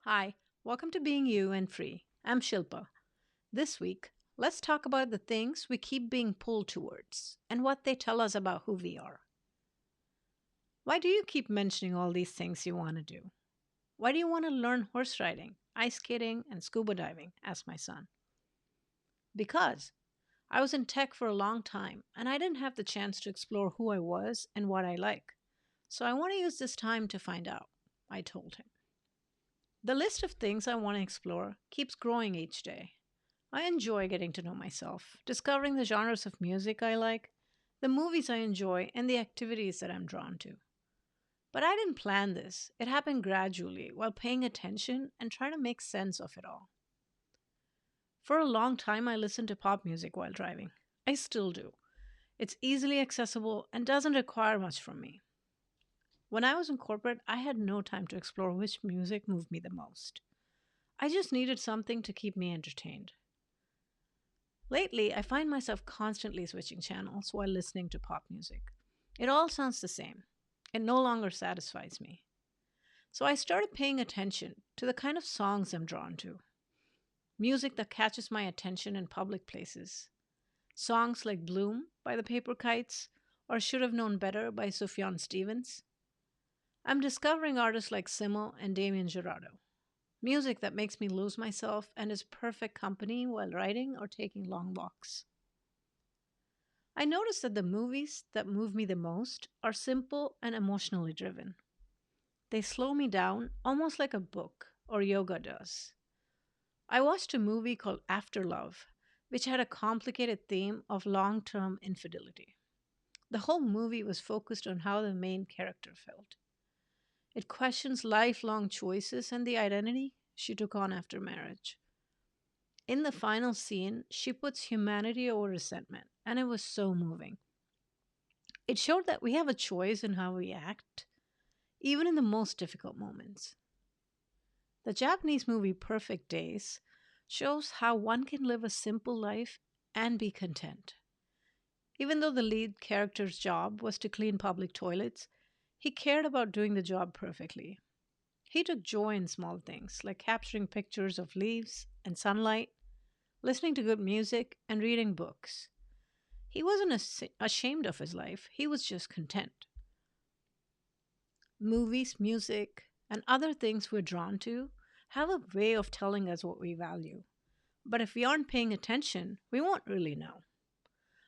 Hi, welcome to Being You and Free. I'm Shilpa. This week, let's talk about the things we keep being pulled towards and what they tell us about who we are. Why do you keep mentioning all these things you want to do? Why do you want to learn horse riding, ice skating, and scuba diving? Asked my son. Because I was in tech for a long time and I didn't have the chance to explore who I was and what I like. So I want to use this time to find out, I told him. The list of things I want to explore keeps growing each day. I enjoy getting to know myself, discovering the genres of music I like, the movies I enjoy, and the activities that I'm drawn to. But I didn't plan this. It happened gradually while paying attention and trying to make sense of it all. For a long time, I listened to pop music while driving. I still do. It's easily accessible and doesn't require much from me. When I was in corporate, I had no time to explore which music moved me the most. I just needed something to keep me entertained. Lately, I find myself constantly switching channels while listening to pop music. It all sounds the same. It no longer satisfies me. So I started paying attention to the kind of songs I'm drawn to. Music that catches my attention in public places. Songs like Bloom by the Paper Kites or Should Have Known Better by Sufjan Stevens. I'm discovering artists like Simo and Damien Gerardo. Music that makes me lose myself and is perfect company while riding or taking long walks. I notice that the movies that move me the most are simple and emotionally driven. They slow me down almost like a book or yoga does. I watched a movie called After Love, which had a complicated theme of long term infidelity. The whole movie was focused on how the main character felt. It questions lifelong choices and the identity she took on after marriage. In the final scene, she puts humanity over resentment, and it was so moving. It showed that we have a choice in how we act, even in the most difficult moments. The Japanese movie Perfect Days shows how one can live a simple life and be content. Even though the lead character's job was to clean public toilets, he cared about doing the job perfectly. He took joy in small things like capturing pictures of leaves and sunlight, listening to good music, and reading books. He wasn't ashamed of his life, he was just content. Movies, music, and other things we're drawn to have a way of telling us what we value. But if we aren't paying attention, we won't really know.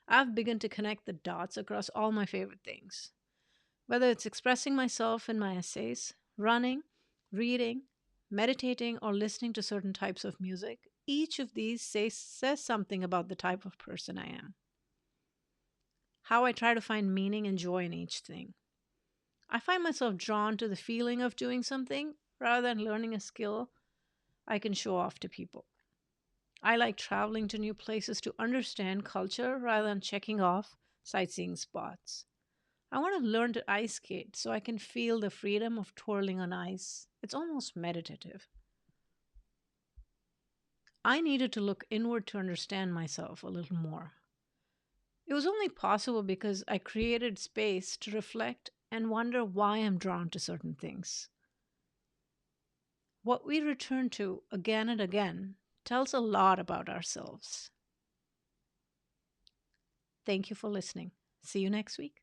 I've begun to connect the dots across all my favorite things. Whether it's expressing myself in my essays, running, reading, meditating, or listening to certain types of music, each of these says something about the type of person I am. How I try to find meaning and joy in each thing. I find myself drawn to the feeling of doing something rather than learning a skill I can show off to people. I like traveling to new places to understand culture rather than checking off sightseeing spots. I want to learn to ice skate so I can feel the freedom of twirling on ice. It's almost meditative. I needed to look inward to understand myself a little more. It was only possible because I created space to reflect and wonder why I'm drawn to certain things. What we return to again and again tells a lot about ourselves. Thank you for listening. See you next week.